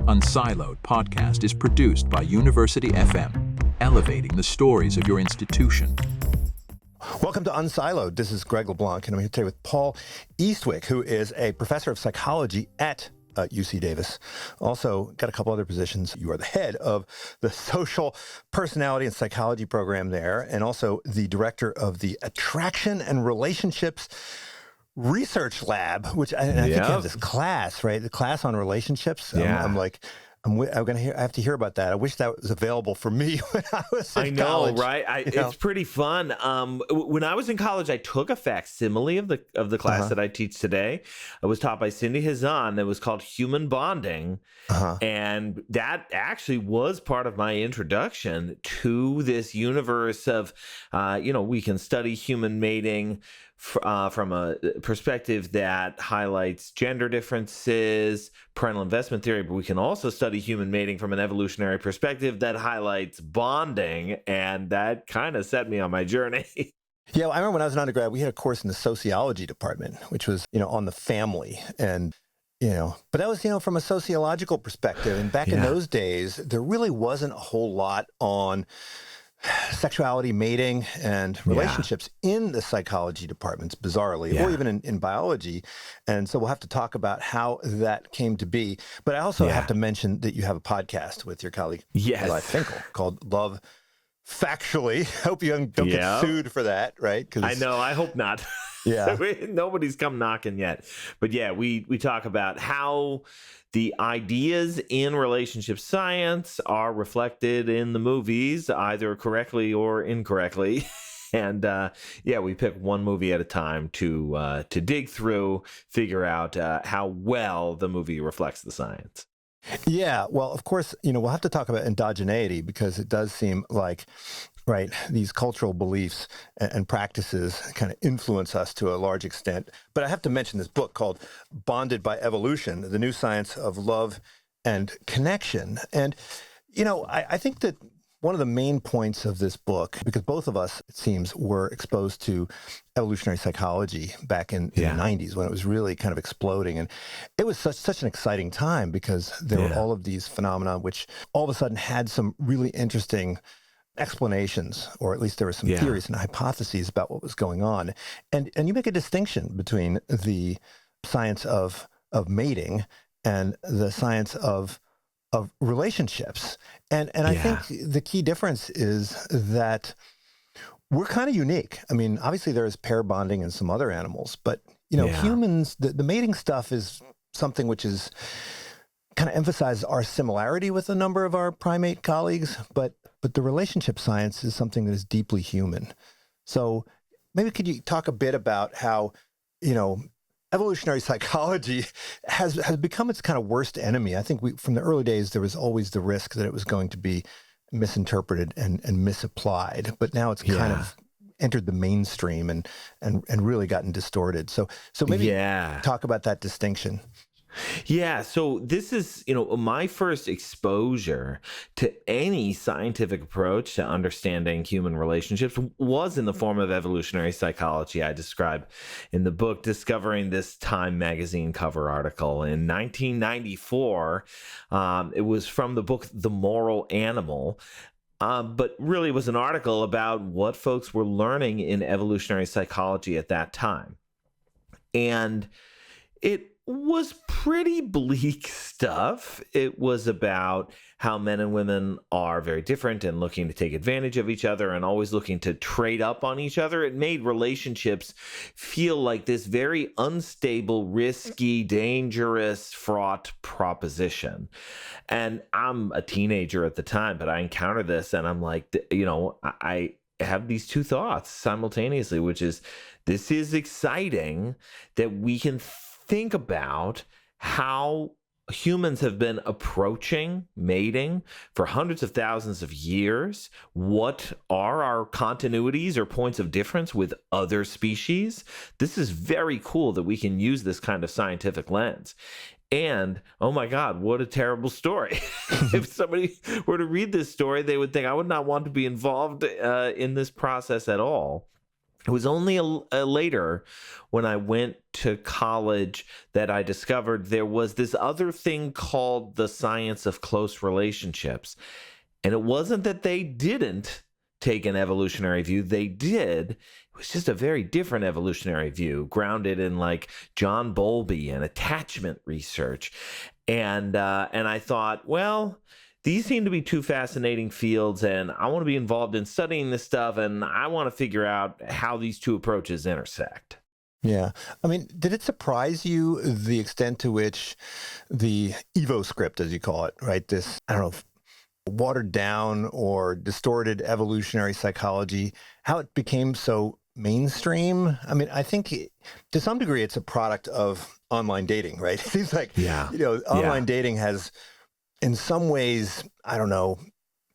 Unsiloed podcast is produced by University FM, elevating the stories of your institution. Welcome to Unsiloed. This is Greg LeBlanc, and I'm here today with Paul Eastwick, who is a professor of psychology at UC Davis. Also got a couple other positions. You are the head of the social personality and psychology program there, and also the director of the Attraction and Relationships Research Lab, which I think you have this class, right? The class on relationships. Yeah. I'm gonna hear. I have to hear about that. I wish that was available for me when I was in college. Right? It's pretty fun. When I was in college, I took a facsimile of the class that I teach today. It was taught by Cindy Hazan. It was called Human Bonding, and that actually was part of my introduction to this universe of, we can study human mating from a perspective that highlights gender differences, parental investment theory, but we can also study human mating from an evolutionary perspective that highlights bonding, and that kind of set me on my journey. Yeah, I remember when I was an undergrad, we had a course in the sociology department, which was, on the family, and but that was, from a sociological perspective, and back in those days, there really wasn't a whole lot on sexuality, mating, and relationships in the psychology departments, bizarrely, or even in biology. And so we'll have to talk about how that came to be. But I also have to mention that you have a podcast with your colleague, Eli Finkel, called Love Factually. Hope you don't get sued for that, right? I know. I hope not. Yeah. Nobody's come knocking yet. But we talk about how the ideas in relationship science are reflected in the movies, either correctly or incorrectly. And we pick one movie at a time to dig through, figure out how well the movie reflects the science. Yeah, well, of course, we'll have to talk about endogeneity, because it does seem like, right, these cultural beliefs and practices kind of influence us to a large extent. But I have to mention this book called Bonded by Evolution, The New Science of Love and Connection. And, I think that one of the main points of this book, because both of us, it seems, were exposed to evolutionary psychology back in the 90s, when it was really kind of exploding. And it was such an exciting time, because there were all of these phenomena which all of a sudden had some really interesting explanations, or at least there were some theories and hypotheses about what was going on. And you make a distinction between the science of mating and the science of relationships. And I think the key difference is that we're kind of unique. I mean, obviously there is pair bonding in some other animals, but humans, the mating stuff is something which is kind of emphasizes our similarity with a number of our primate colleagues, but the relationship science is something that is deeply human. So maybe could you talk a bit about how, evolutionary psychology has become its kind of worst enemy? I think from the early days, there was always the risk that it was going to be misinterpreted and misapplied, but now it's kind of entered the mainstream and really gotten distorted. So maybe talk about that distinction. Yeah, so this is, my first exposure to any scientific approach to understanding human relationships was in the form of evolutionary psychology. I describe in the book Discovering This Time magazine cover article in 1994. It was from the book The Moral Animal. But really was an article about what folks were learning in evolutionary psychology at that time. And it was pretty bleak stuff. It was about how men and women are very different and looking to take advantage of each other and always looking to trade up on each other. It made relationships feel like this very unstable, risky, dangerous, fraught proposition. And I'm a teenager at the time, but I encountered this and I'm like, I have these two thoughts simultaneously, which is, this is exciting that we can think about how humans have been approaching mating for hundreds of thousands of years. What are our continuities or points of difference with other species? This is very cool that we can use this kind of scientific lens. And, oh my God, what a terrible story. If somebody were to read this story, they would think, I would not want to be involved in this process at all. It was only later when I went to college that I discovered there was this other thing called the science of close relationships. And it wasn't that they didn't take an evolutionary view, they did. It was just a very different evolutionary view, grounded in like John Bowlby and attachment research. And I thought, well, these seem to be two fascinating fields, and I want to be involved in studying this stuff, and I want to figure out how these two approaches intersect. Yeah. I mean, did it surprise you the extent to which the Evo script, as you call it, right? This, I don't know, watered down or distorted evolutionary psychology, how it became so mainstream? I mean, I think to some degree it's a product of online dating, right? It seems like, online dating has in some ways, I don't know,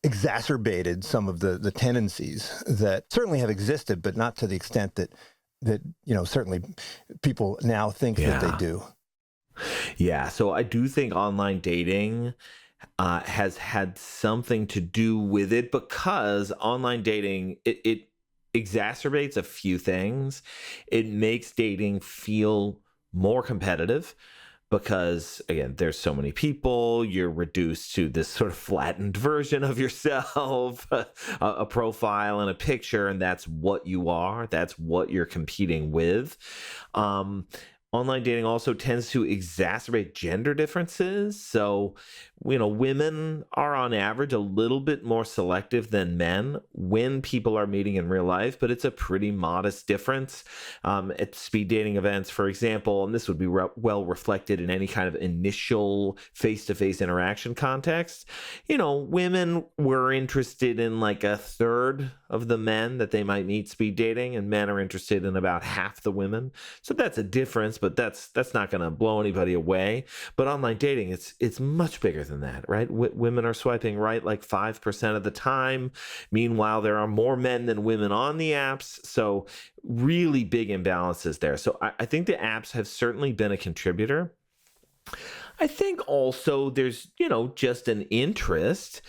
exacerbated some of the tendencies that certainly have existed, but not to the extent that certainly people now think that they do. Yeah. So I do think online dating has had something to do with it, because online dating, it exacerbates a few things. It makes dating feel more competitive because, again, there's so many people. You're reduced to this sort of flattened version of yourself, a profile and a picture, and that's what you are. That's what you're competing with. Online dating also tends to exacerbate gender differences. So, women are on average a little bit more selective than men when people are meeting in real life, but it's a pretty modest difference. At speed dating events, for example, and this would be well reflected in any kind of initial face-to-face interaction context, women were interested in like a third of the men that they might meet speed dating, and men are interested in about half the women. So that's a difference, but that's not going to blow anybody away. But online dating, it's much bigger than that, right? Women are swiping right like 5% of the time. Meanwhile, there are more men than women on the apps. So really big imbalances there. So I think the apps have certainly been a contributor. I think also there's, just an interest,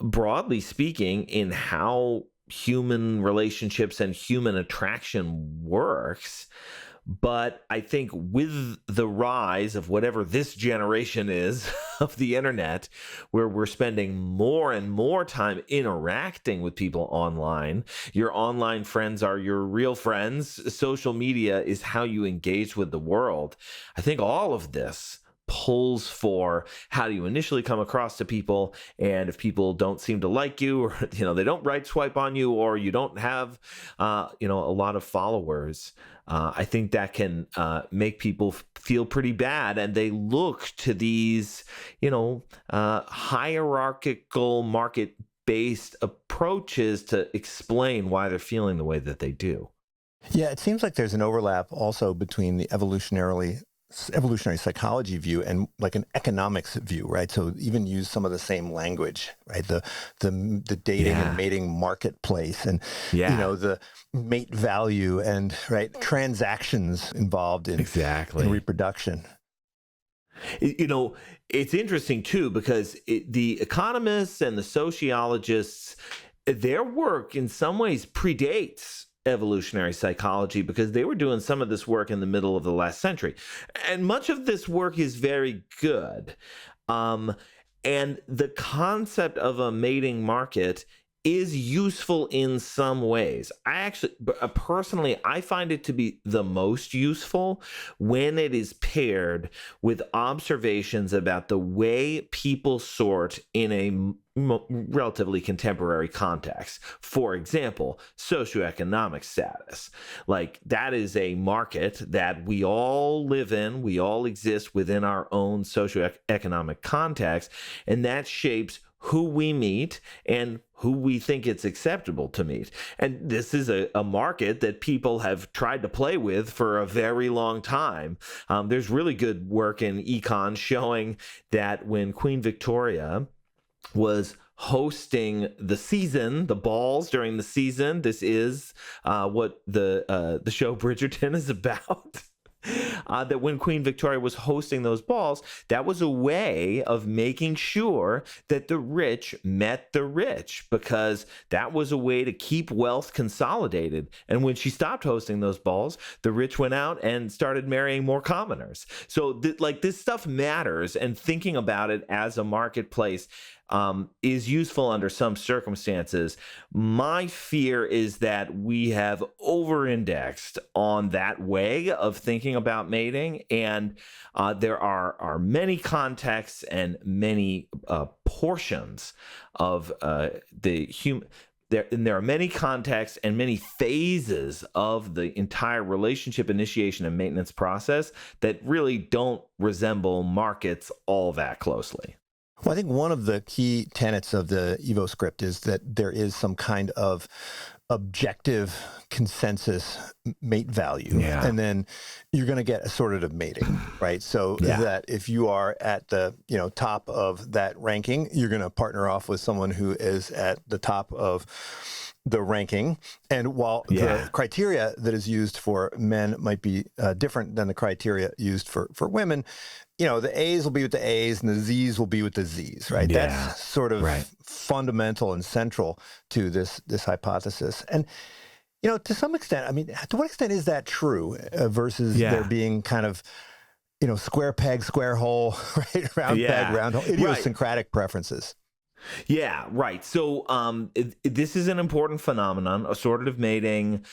broadly speaking, in how human relationships and human attraction works. But I think with the rise of whatever this generation is of the internet, where we're spending more and more time interacting with people online, your online friends are your real friends. Social media is how you engage with the world. I think all of this pulls for how do you initially come across to people, and if people don't seem to like you, or they don't right swipe on you, or you don't have a lot of followers, I think that can make people feel pretty bad, and they look to these hierarchical market-based approaches to explain why they're feeling the way that they do. Yeah, it seems like there's an overlap also between the evolutionary psychology view and like an economics view, right? So even use some of the same language, right? The dating and mating marketplace, and the mate value, and transactions involved in reproduction. It's interesting too, because the economists and the sociologists, their work in some ways predates evolutionary psychology, because they were doing some of this work in the middle of the last century. And much of this work is very good. And the concept of a mating market is useful in some ways. I actually, personally, I find it to be the most useful when it is paired with observations about the way people sort in a relatively contemporary context. For example, socioeconomic status. Like, that is a market that we all live in. We all exist within our own socioeconomic context, and that shapes who we meet and who we think it's acceptable to meet. And this is a market that people have tried to play with for a very long time. There's really good work in econ showing that when Queen Victoria was hosting the balls during the season, this is what the show Bridgerton is about. that when Queen Victoria was hosting those balls, that was a way of making sure that the rich met the rich, because that was a way to keep wealth consolidated. And when she stopped hosting those balls, the rich went out and started marrying more commoners. So this stuff matters, and thinking about it as a marketplace is useful under some circumstances. My fear is that we have over-indexed on that way of thinking about mating, and there are many contexts and many portions of the human. There are many contexts and many phases of the entire relationship initiation and maintenance process that really don't resemble markets all that closely. Well, I think one of the key tenets of the Evo script is that there is some kind of objective consensus mate value. Yeah. And then you're going to get assortative mating, right? So that if you are at the top of that ranking, you're going to partner off with someone who is at the top of the ranking. And while the criteria that is used for men might be different than the criteria used for women, the A's will be with the A's and the Z's will be with the Z's, right? Yeah. That's sort of fundamental and central to this hypothesis. And, to some extent, I mean, to what extent is that true versus there being kind of, square peg, square hole, right? Round peg, round hole, idiosyncratic preferences. Yeah, right. So this is an important phenomenon, assortative mating.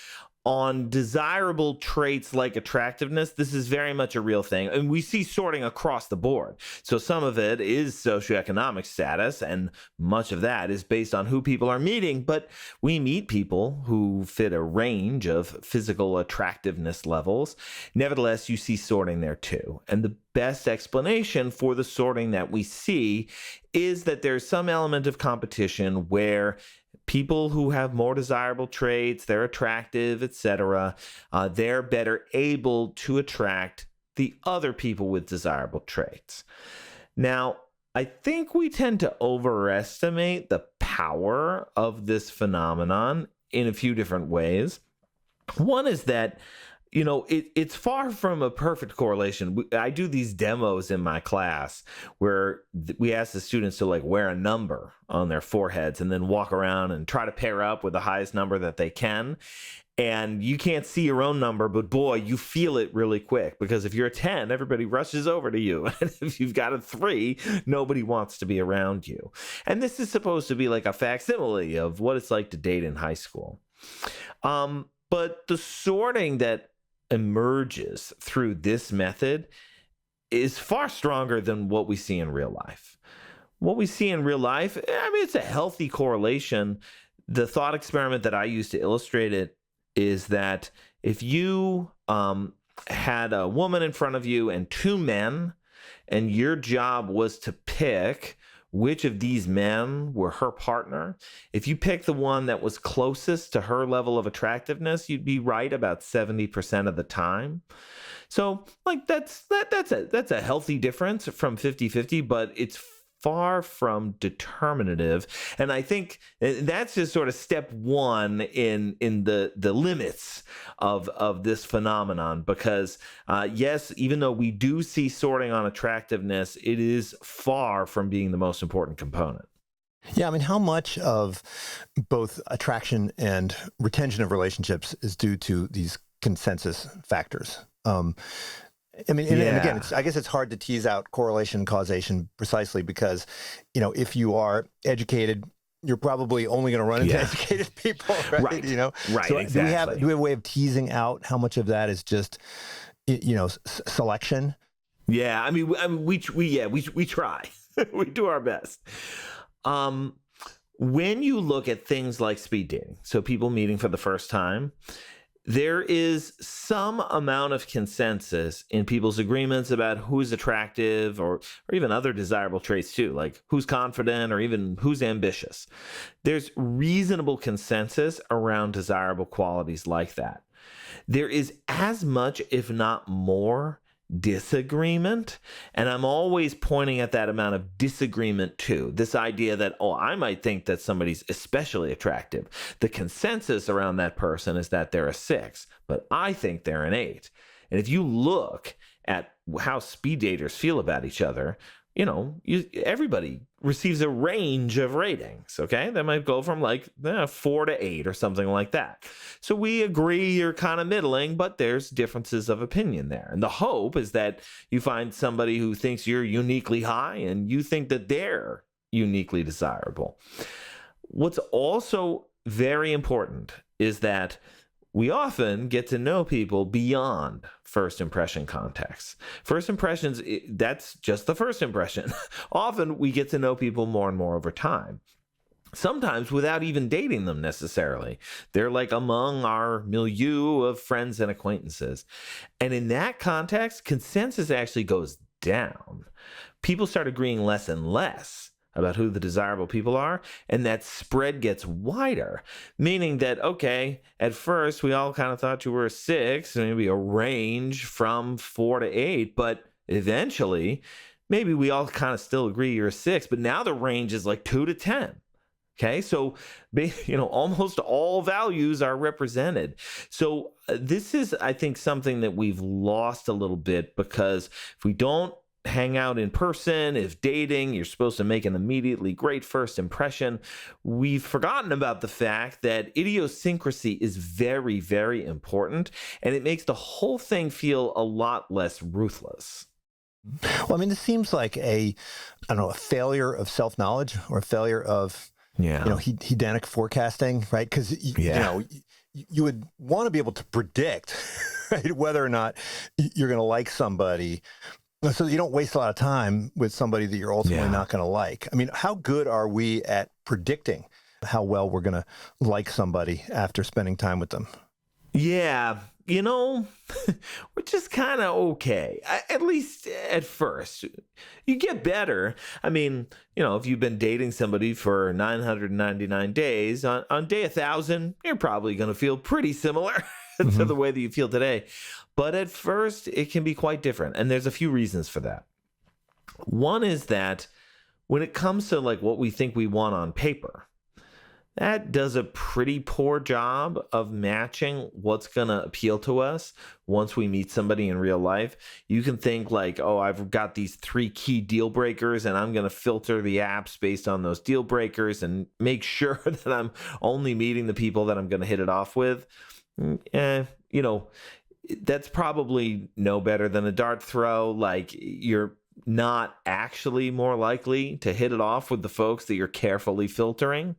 On desirable traits like attractiveness, this is very much a real thing. And we see sorting across the board. So some of it is socioeconomic status, and much of that is based on who people are meeting. But we meet people who fit a range of physical attractiveness levels. Nevertheless, you see sorting there too. And the best explanation for the sorting that we see is that there's some element of competition where people who have more desirable traits, they're attractive, etc., they're better able to attract the other people with desirable traits. Now, I think we tend to overestimate the power of this phenomenon in a few different ways. One is that it's far from a perfect correlation. I do these demos in my class where we ask the students to wear a number on their foreheads and then walk around and try to pair up with the highest number that they can. And you can't see your own number, but boy, you feel it really quick, because if you're a 10, everybody rushes over to you. And if you've got a 3, nobody wants to be around you. And this is supposed to be like a facsimile of what it's like to date in high school. But the sorting that emerges through this method is far stronger than what we see in real life. What we see in real life, I mean, it's a healthy correlation. The thought experiment that I use to illustrate it is that if you had a woman in front of you and 2 men, and your job was to pick which of these men were her partner, if you pick the one that was closest to her level of attractiveness, you'd be right about 70% of the time. So that's a healthy difference from 50-50, but it's far from determinative. And I think that's just sort of step one in the limits of this phenomenon, because yes, even though we do see sorting on attractiveness, it is far from being the most important component. Yeah, I mean, how much of both attraction and retention of relationships is due to these consensus factors? I mean, and again, I guess it's hard to tease out correlation and causation precisely because, if you are educated, you're probably only going to run into educated people, right? Right. Right. So Exactly. do we have a way of teasing out how much of that is just, selection? Yeah. I mean, we try. We do our best. When you look at things like speed dating, so people meeting for the first time, there is some amount of consensus in people's agreements about who's attractive or even other desirable traits too, like who's confident or even who's ambitious. There's reasonable consensus around desirable qualities like that. There is as much, if not more, disagreement. And I'm always pointing at that amount of disagreement too. This idea that, I might think that somebody's especially attractive. The consensus around that person is that they're a 6, but I think they're an 8. And if you look at how speed daters feel about each other, everybody receives a range of ratings, okay? That might go from like 4 to 8 or something like that. So we agree you're kind of middling, but there's differences of opinion there. And the hope is that you find somebody who thinks you're uniquely high and you think that they're uniquely desirable. What's also very important is that we often get to know people beyond first impression context. First impressions, that's just the first impression. Often we get to know people more and more over time. Sometimes without even dating them necessarily. They're like among our milieu of friends and acquaintances. And in that context, consensus actually goes down. People start agreeing less and less about who the desirable people are, and that spread gets wider, meaning that, okay, at first we all kind of thought you were a 6, maybe a range from 4 to 8, but eventually maybe we all kind of still agree you're a 6, but now the range is like 2 to 10. Okay, so almost all values are represented. So this is, I think, something that we've lost a little bit, because if we don't hang out in person, if dating, you're supposed to make an immediately great first impression, we've forgotten about the fact that idiosyncrasy is very, very important, and it makes the whole thing feel a lot less ruthless. Well, I mean, this seems like a failure of self-knowledge, or a failure of, hedonic forecasting, right? Because, you would want to be able to predict, right, whether or not you're going to like somebody, so that you don't waste a lot of time with somebody that you're ultimately not going to like. I mean, how good are we at predicting how well we're going to like somebody after spending time with them? Yeah, we're just kind of okay, at least at first. You get better. I mean, if you've been dating somebody for 999 days, on day 1,000, you're probably going to feel pretty similar to the way that you feel today. But at first, it can be quite different. And there's a few reasons for that. One is that when it comes to like what we think we want on paper, that does a pretty poor job of matching what's going to appeal to us once we meet somebody in real life. You can think like, oh, I've got these 3 key deal breakers, and I'm going to filter the apps based on those deal breakers and make sure that I'm only meeting the people that I'm going to hit it off with. That's probably no better than a dart throw. Like, you're not actually more likely to hit it off with the folks that you're carefully filtering.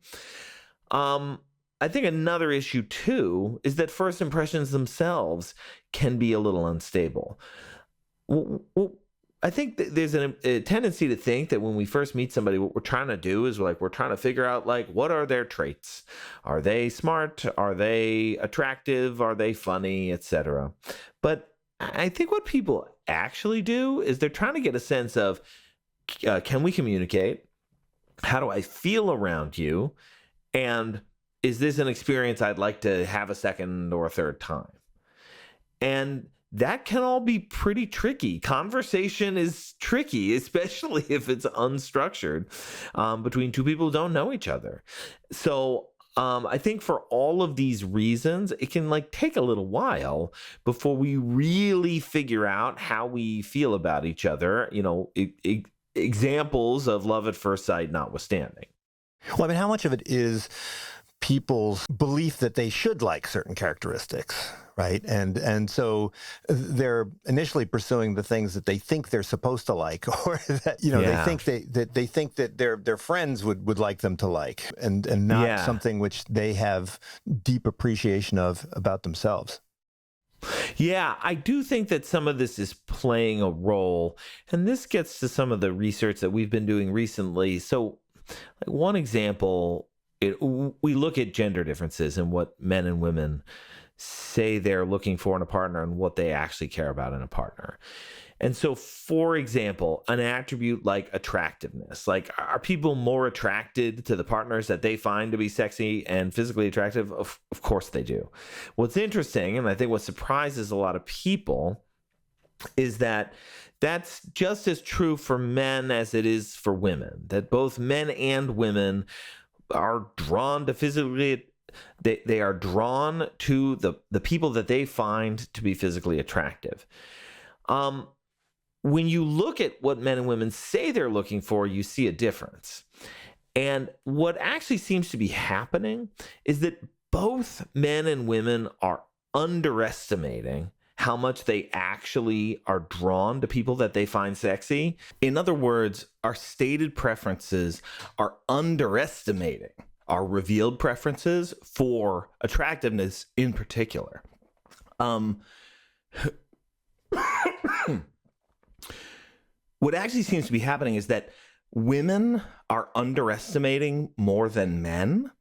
I think another issue too is that first impressions themselves can be a little unstable. I think that there's a tendency to think that when we first meet somebody, what we're trying to do is we're trying to figure out what are their traits? Are they smart? Are they attractive? Are they funny, etc.? But I think what people actually do is they're trying to get a sense of, can we communicate? How do I feel around you? And is this an experience I'd like to have a second or a third time? And that can all be pretty tricky. Conversation is tricky, especially if it's unstructured, between two people who don't know each other. So I think for all of these reasons, it can take a little while before we really figure out how we feel about each other, examples of love at first sight notwithstanding. Well, I mean, how much of it is people's belief that they should like certain characteristics, right? And so they're initially pursuing the things that they think they're supposed to like, or that they think that their friends would like them to like, and not something which they have deep appreciation of about themselves. Yeah, I do think that some of this is playing a role, and this gets to some of the research that we've been doing recently. So one example, we look at gender differences and what men and women say they're looking for in a partner and what they actually care about in a partner. And so, for example, an attribute like attractiveness, are people more attracted to the partners that they find to be sexy and physically attractive? Of course they do. What's interesting, and I think what surprises a lot of people, is that that's just as true for men as it is for women, that both men and women are drawn to physically they are drawn to the people that they find to be physically attractive. When you look at what men and women say they're looking for, you see a difference. And what actually seems to be happening is that both men and women are underestimating how much they actually are drawn to people that they find sexy. In other words, our stated preferences are underestimating our revealed preferences for attractiveness in particular. What actually seems to be happening is that women are underestimating more than men.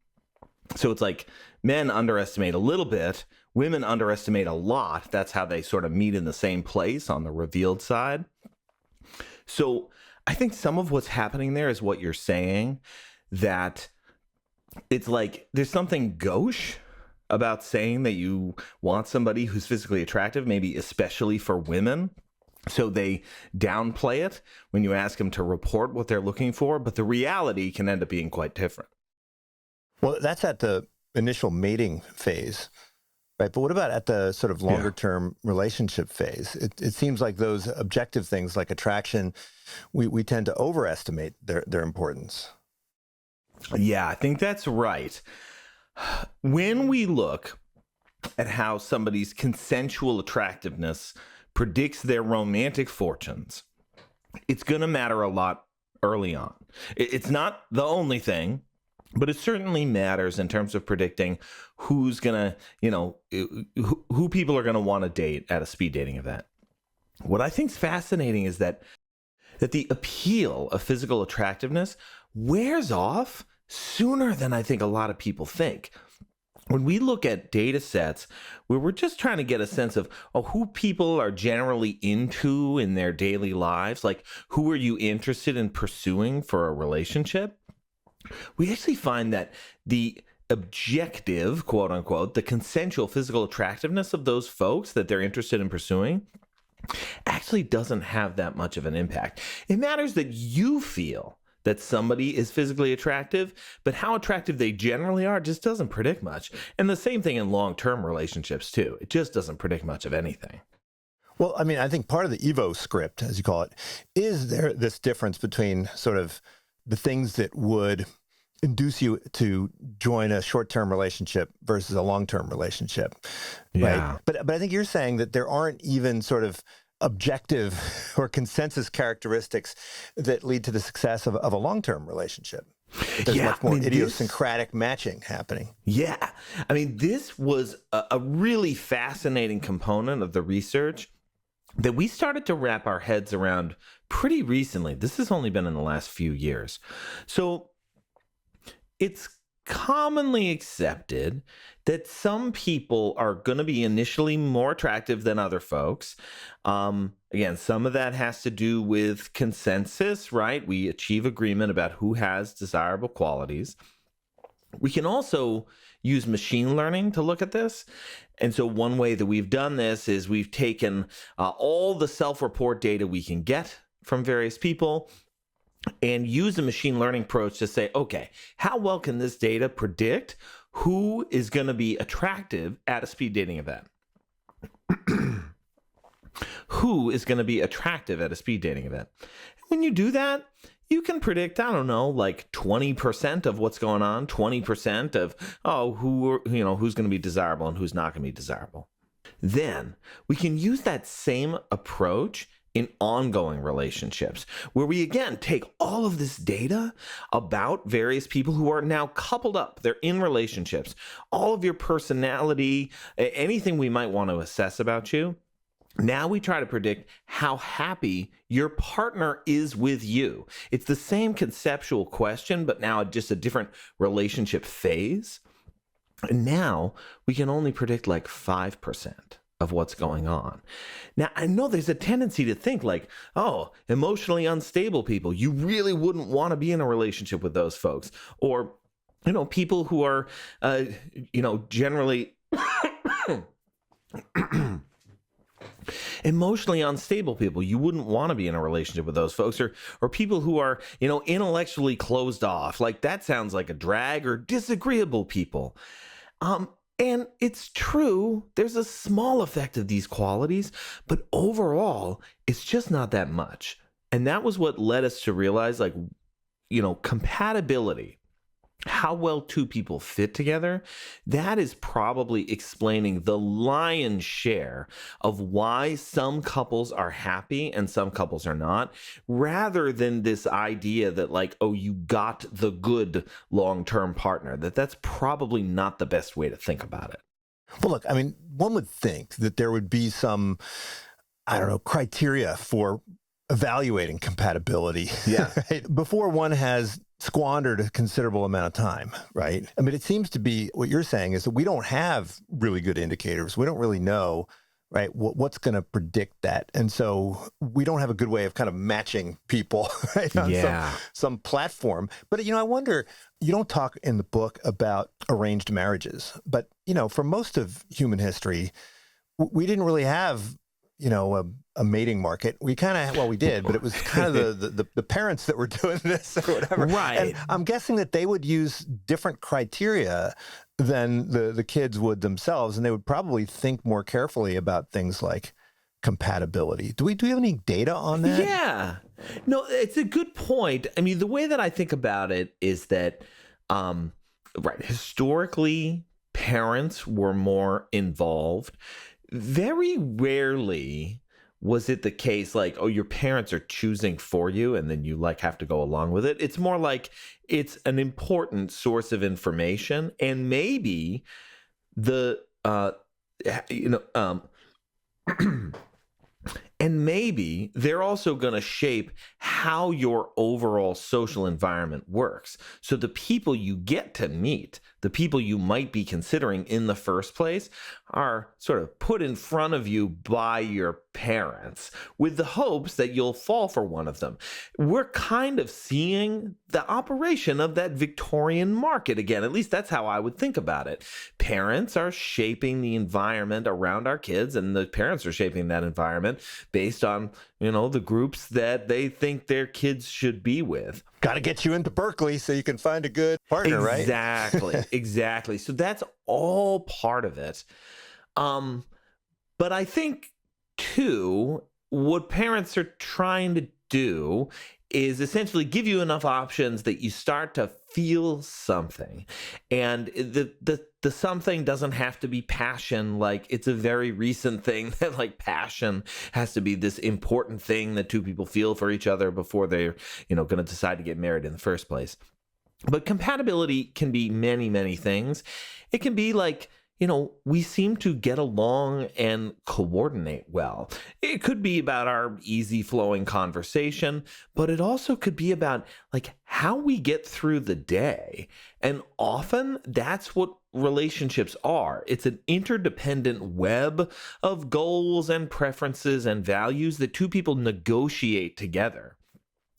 So it's like men underestimate a little bit, women underestimate a lot. That's how they sort of meet in the same place on the revealed side. So I think some of what's happening there is what you're saying, that it's like there's something gauche about saying that you want somebody who's physically attractive, maybe especially for women. So they downplay it when you ask them to report what they're looking for, but the reality can end up being quite different. Well, that's at the initial mating phase, right? But what about at the sort of longer term relationship phase? It seems like those objective things like attraction, we tend to overestimate their importance. Yeah, I think that's right. When we look at how somebody's consensual attractiveness predicts their romantic fortunes, it's going to matter a lot early on. It's not the only thing, but it certainly matters in terms of predicting who's going to, who people are going to want to date at a speed dating event. What I think is fascinating is that the appeal of physical attractiveness wears off sooner than I think a lot of people think. When we look at data sets where we're just trying to get a sense of who people are generally into in their daily lives, like who are you interested in pursuing for a relationship, we actually find that the objective, quote unquote, the consensual physical attractiveness of those folks that they're interested in pursuing actually doesn't have that much of an impact. It matters that you feel that somebody is physically attractive, but how attractive they generally are just doesn't predict much. And the same thing in long-term relationships too. It just doesn't predict much of anything. Well, I mean, I think part of the Evo script, as you call it, is there this difference between sort of the things that would induce you to join a short-term relationship versus a long-term relationship, Yeah. right? But I think you're saying that there aren't even sort of objective or consensus characteristics that lead to the success of a long-term relationship. There's much more idiosyncratic matching happening. Yeah. I mean, this was a really fascinating component of the research that we started to wrap our heads around pretty recently. This has only been in the last few years. So it's commonly accepted that some people are going to be initially more attractive than other folks. Again, some of that has to do with consensus, right? We achieve agreement about who has desirable qualities. We can also use machine learning to look at this. And so one way that we've done this is we've taken all the self-report data we can get from various people and use a machine learning approach to say, okay, how well can this data predict who is going to be attractive at a speed dating event? Who is going to be attractive at a speed dating event? When you do that, you can predict, I don't know, like 20% of what's going on, 20% of, who's going to be desirable and who's not going to be desirable. Then we can use that same approach in ongoing relationships, where we again take all of this data about various people who are now coupled up, they're in relationships, all of your personality, anything we might want to assess about you. Now we try to predict how happy your partner is with you. It's the same conceptual question, but now just a different relationship phase. And now we can only predict like 5% of what's going on. Now, I know there's a tendency to think like, emotionally unstable people, you really wouldn't want to be in a relationship with those folks. Or, people who are, generally emotionally unstable people, you wouldn't want to be in a relationship with those folks. Or people who are, intellectually closed off. Like that sounds like a drag. Or disagreeable people. And it's true, there's a small effect of these qualities, but overall, it's just not that much. And that was what led us to realize, like, compatibility, how well two people fit together, that is probably explaining the lion's share of why some couples are happy and some couples are not, rather than this idea that, like, oh, you got the good long-term partner. That's probably not the best way to think about it. Well, look, I mean, one would think that there would be some, I don't know, criteria for evaluating compatibility. Yeah. Right? Before one has squandered a considerable amount of time, right? I mean, it seems to be what you're saying is that we don't have really good indicators. We don't really know, right, what's going to predict that. And so we don't have a good way of kind of matching people, right, on some platform. But, I wonder, you don't talk in the book about arranged marriages, but, for most of human history, we didn't really have a mating market. We kind of, well, we did, but it was kind of the parents that were doing this or whatever. Right. And I'm guessing that they would use different criteria than the kids would themselves, and they would probably think more carefully about things like compatibility. Do we have any data on that? Yeah. No, it's a good point. I mean, the way that I think about it is that, right, historically, parents were more involved. Very rarely was it the case like, oh, your parents are choosing for you and then you like have to go along with it. It's more like it's an important source of information, and maybe the and maybe they're also going to shape how your overall social environment works. So the people you get to meet, the people you might be considering in the first place, are sort of put in front of you by your parents with the hopes that you'll fall for one of them. We're kind of seeing the operation of that Victorian market again. At least that's how I would think about it. Parents are shaping the environment around our kids, and the parents are shaping that environment based on, the groups that they think their kids should be with. Got to get you into Berkeley so you can find a good partner, right? Exactly. So that's all part of it. But I think, too, what parents are trying to do is essentially give you enough options that you start to feel something. And the something doesn't have to be passion. Like, it's a very recent thing that, like, passion has to be this important thing that two people feel for each other before they're, going to decide to get married in the first place. But compatibility can be many, many things. It can be like, we seem to get along and coordinate well. It could be about our easy flowing conversation, but it also could be about like how we get through the day. And often that's what relationships are. It's an interdependent web of goals and preferences and values that two people negotiate together.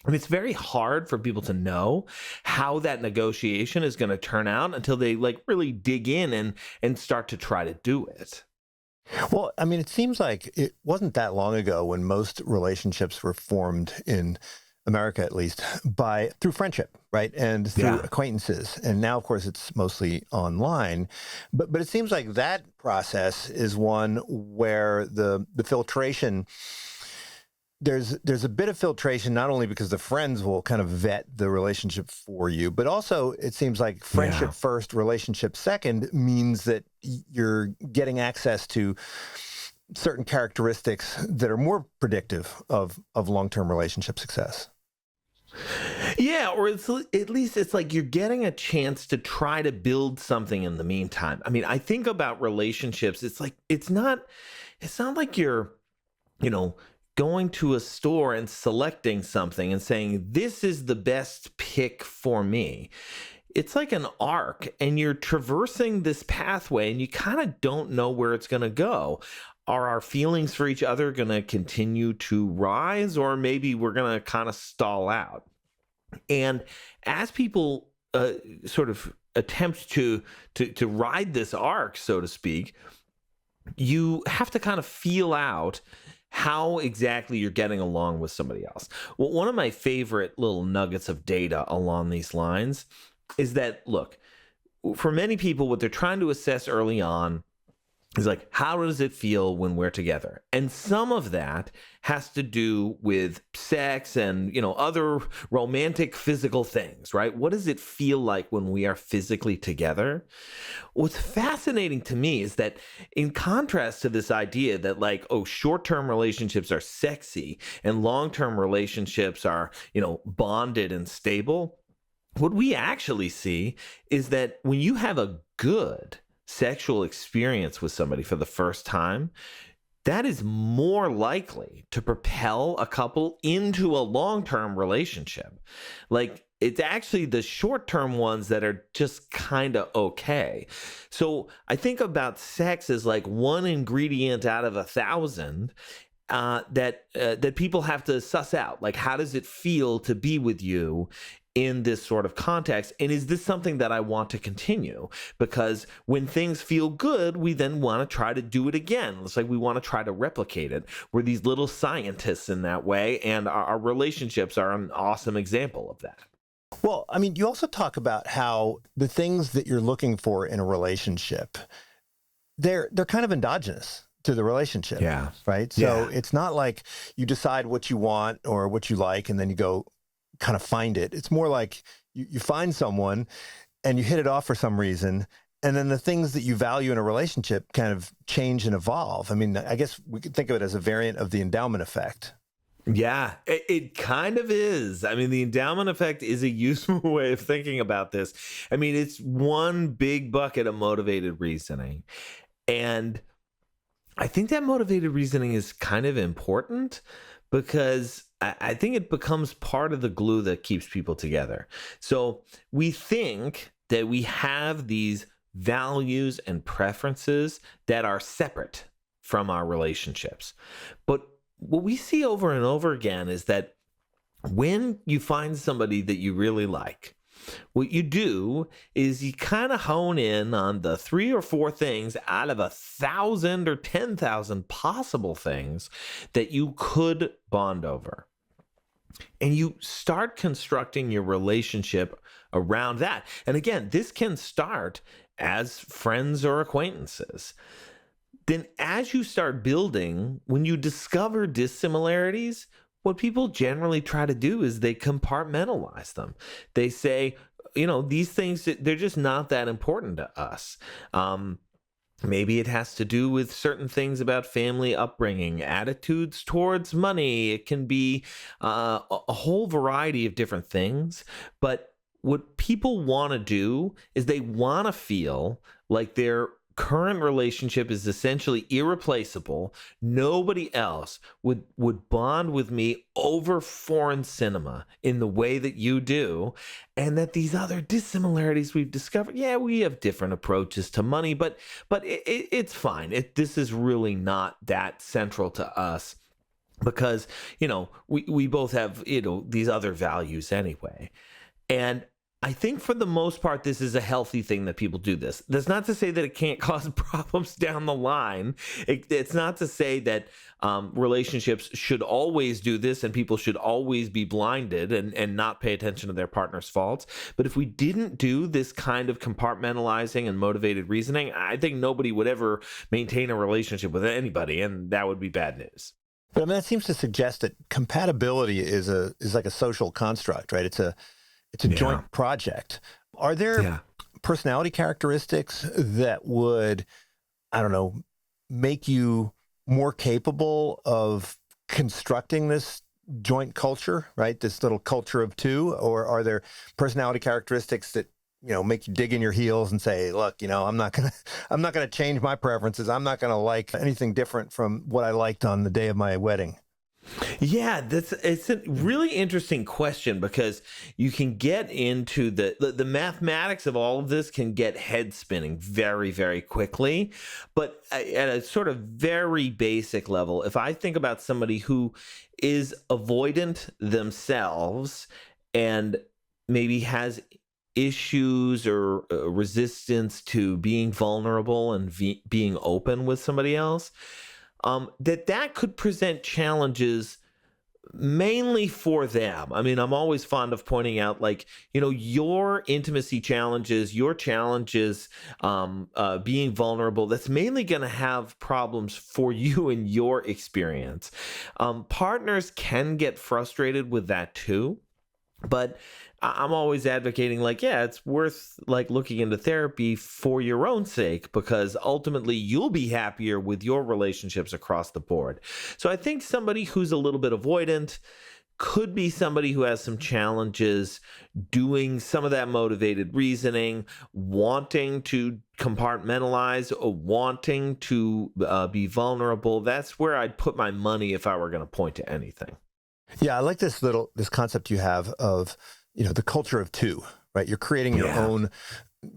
And it's very hard for people to know how that negotiation is going to turn out until they like really dig in and start to try to do it. Well, I mean, it seems like it wasn't that long ago when most relationships were formed in America, at least, through friendship, right? And through acquaintances. And now, of course, it's mostly online. But it seems like that process is one where the filtration, there's a bit of filtration, not only because the friends will kind of vet the relationship for you, but also it seems like friendship first, relationship second means that you're getting access to certain characteristics that are more predictive of long-term relationship success. Yeah, or at least it's like you're getting a chance to try to build something in the meantime. I mean, I think about relationships, it's like it's not like you're, going to a store and selecting something and saying, this is the best pick for me. It's like an arc, and you're traversing this pathway and you kind of don't know where it's going to go. Are our feelings for each other going to continue to rise, or maybe we're going to kind of stall out? And as people sort of attempt to ride this arc, so to speak, you have to kind of feel out how exactly you're getting along with somebody else. Well, one of my favorite little nuggets of data along these lines is that, look, for many people, what they're trying to assess early on is like, how does it feel when we're together? And some of that has to do with sex and, other romantic physical things, right? What does it feel like when we are physically together? What's fascinating to me is that in contrast to this idea that like, oh, short-term relationships are sexy and long-term relationships are, bonded and stable, what we actually see is that when you have a good sexual experience with somebody for the first time, that is more likely to propel a couple into a long-term relationship. Like, it's actually the short-term ones that are just kind of okay. So I think about sex as like one ingredient out of 1,000 that people have to suss out. Like, how does it feel to be with you in this sort of context? And is this something that I want to continue? Because when things feel good, we then want to try to do it again. It's like we want to try to replicate it. We're these little scientists in that way, and our relationships are an awesome example of that. Well, I mean, you also talk about how the things that you're looking for in a relationship, they're kind of endogenous to the relationship. Yeah. Right? So it's not like you decide what you want or what you like, and then you go kind of find it. It's more like you find someone and you hit it off for some reason, and then the things that you value in a relationship kind of change and evolve. I mean, I guess we could think of it as a variant of the endowment effect. Yeah, it kind of is. I mean, the endowment effect is a useful way of thinking about this. I mean, it's one big bucket of motivated reasoning. And I think that motivated reasoning is kind of important because I think it becomes part of the glue that keeps people together. So we think that we have these values and preferences that are separate from our relationships. But what we see over and over again is that when you find somebody that you really like, what you do is you kind of hone in on the 3 or 4 things out of 1,000 or 10,000 possible things that you could bond over. And you start constructing your relationship around that. And again, this can start as friends or acquaintances. Then as you start building, when you discover dissimilarities, what people generally try to do is they compartmentalize them. They say, these things, they're just not that important to us. Maybe it has to do with certain things about family upbringing, attitudes towards money. It can be a whole variety of different things. But what people want to do is they want to feel like their current relationship is essentially irreplaceable. Nobody else would bond with me over foreign cinema in the way that you do. And that these other dissimilarities we've discovered, we have different approaches to money, but it's fine. This is really not that central to us because, we both have, these other values anyway. And I think for the most part, this is a healthy thing that people do this. That's not to say that it can't cause problems down the line. It's not to say that relationships should always do this and people should always be blinded and not pay attention to their partner's faults. But if we didn't do this kind of compartmentalizing and motivated reasoning, I think nobody would ever maintain a relationship with anybody, and that would be bad news. But I mean, that seems to suggest that compatibility is like a social construct, right? It's a joint project. Are there personality characteristics that would, I don't know, make you more capable of constructing this joint culture, right? This little culture of two? Or are there personality characteristics that, make you dig in your heels and say, look, I'm not gonna change my preferences. I'm not gonna like anything different from what I liked on the day of my wedding? Yeah, it's a really interesting question because you can get into the mathematics of all of this can get head spinning very, very quickly. But at a sort of very basic level, if I think about somebody who is avoidant themselves and maybe has issues or resistance to being vulnerable and being open with somebody else, that could present challenges mainly for them. I mean, I'm always fond of pointing out, like, your intimacy challenges, your challenges, being vulnerable, that's mainly going to have problems for you in your experience. Partners can get frustrated with that too. But I'm always advocating, like, yeah, it's worth like looking into therapy for your own sake, because ultimately you'll be happier with your relationships across the board. So I think somebody who's a little bit avoidant could be somebody who has some challenges doing some of that motivated reasoning, wanting to compartmentalize, or wanting to be vulnerable. That's where I'd put my money if I were going to point to anything. Yeah, I like this concept you have of, the culture of two, right? You're creating your own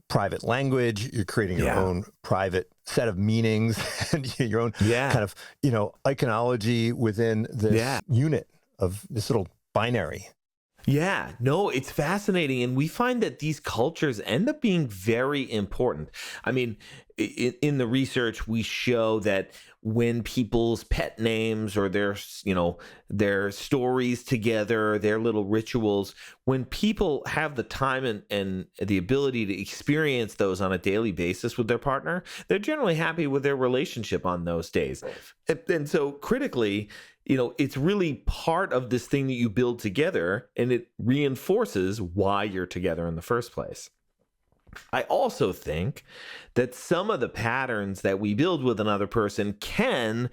private language, you're creating your own private set of meanings and your own kind of, iconology within this unit of this little binary. Yeah, no, it's fascinating. And we find that these cultures end up being very important. I mean, in the research, we show that when people's pet names or their stories together, their little rituals, when people have the time and the ability to experience those on a daily basis with their partner, they're generally happy with their relationship on those days. And so critically, it's really part of this thing that you build together, and it reinforces why you're together in the first place. I also think that some of the patterns that we build with another person can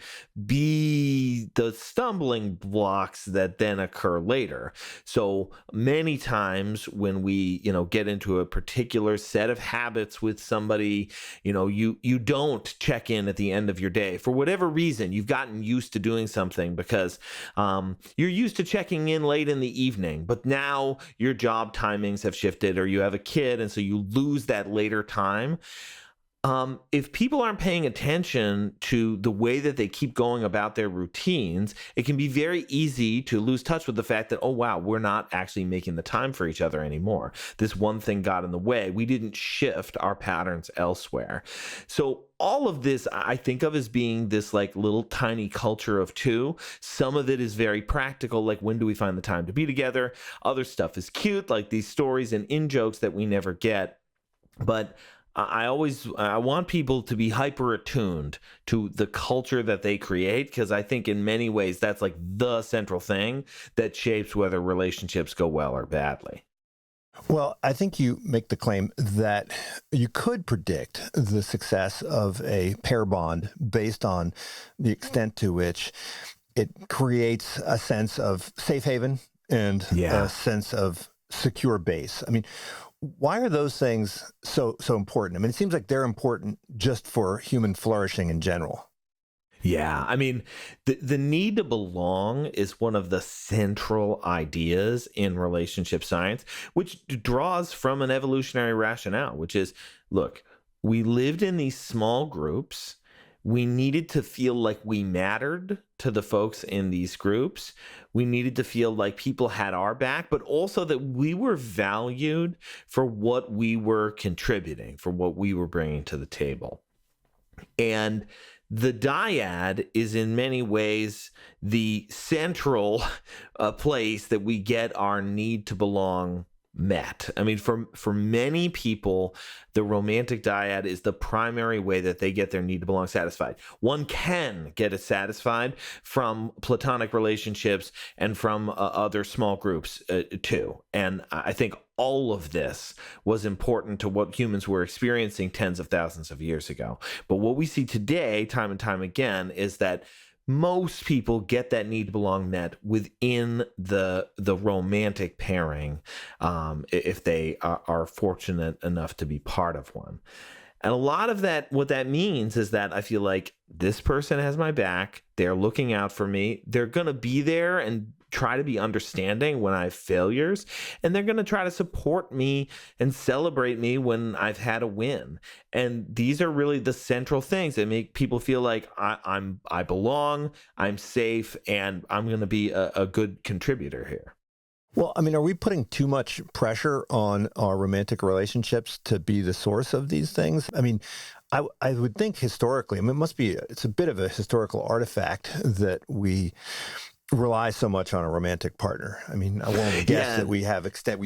be the stumbling blocks that then occur later. So many times when we, get into a particular set of habits with somebody, you don't check in at the end of your day. For whatever reason, you've gotten used to doing something because you're used to checking in late in the evening, but now your job timings have shifted, or you have a kid, and so you lose that later time. If people aren't paying attention to the way that they keep going about their routines, it can be very easy to lose touch with the fact that, oh, wow, we're not actually making the time for each other anymore. This one thing got in the way. We didn't shift our patterns elsewhere. So all of this I think of as being this like little tiny culture of two. Some of it is very practical, like when do we find the time to be together? Other stuff is cute, like these stories and in-jokes that we never get. But I want people to be hyper attuned to the culture that they create, because I think in many ways that's like the central thing that shapes whether relationships go well or badly. Well, I think you make the claim that you could predict the success of a pair bond based on the extent to which it creates a sense of safe haven and a sense of secure base. I mean, why are those things so important? I mean, it seems like they're important just for human flourishing in general. Yeah, I mean, the need to belong is one of the central ideas in relationship science, which draws from an evolutionary rationale, which is, look, we lived in these small groups. We needed to feel like we mattered to the folks in these groups. We needed to feel like people had our back, but also that we were valued for what we were contributing, for what we were bringing to the table. And the dyad is in many ways the central place that we get our need to belong met. I mean, for many people, the romantic dyad is the primary way that they get their need to belong satisfied. One can get it satisfied from platonic relationships and from other small groups too. And I think all of this was important to what humans were experiencing tens of thousands of years ago. But what we see today, time and time again, is that most people get that need to belong met within the romantic pairing, if they are fortunate enough to be part of one. And a lot of that, what that means is that I feel like this person has my back. They're looking out for me. They're going to be there and try to be understanding when I have failures. And they're going to try to support me and celebrate me when I've had a win. And these are really the central things that make people feel like I belong, I'm safe, and I'm going to be a good contributor here. Well, I mean, are we putting too much pressure on our romantic relationships to be the source of these things? I mean, I would think historically, I mean, it's a bit of a historical artifact that we rely so much on a romantic partner. I mean, I won't guess that we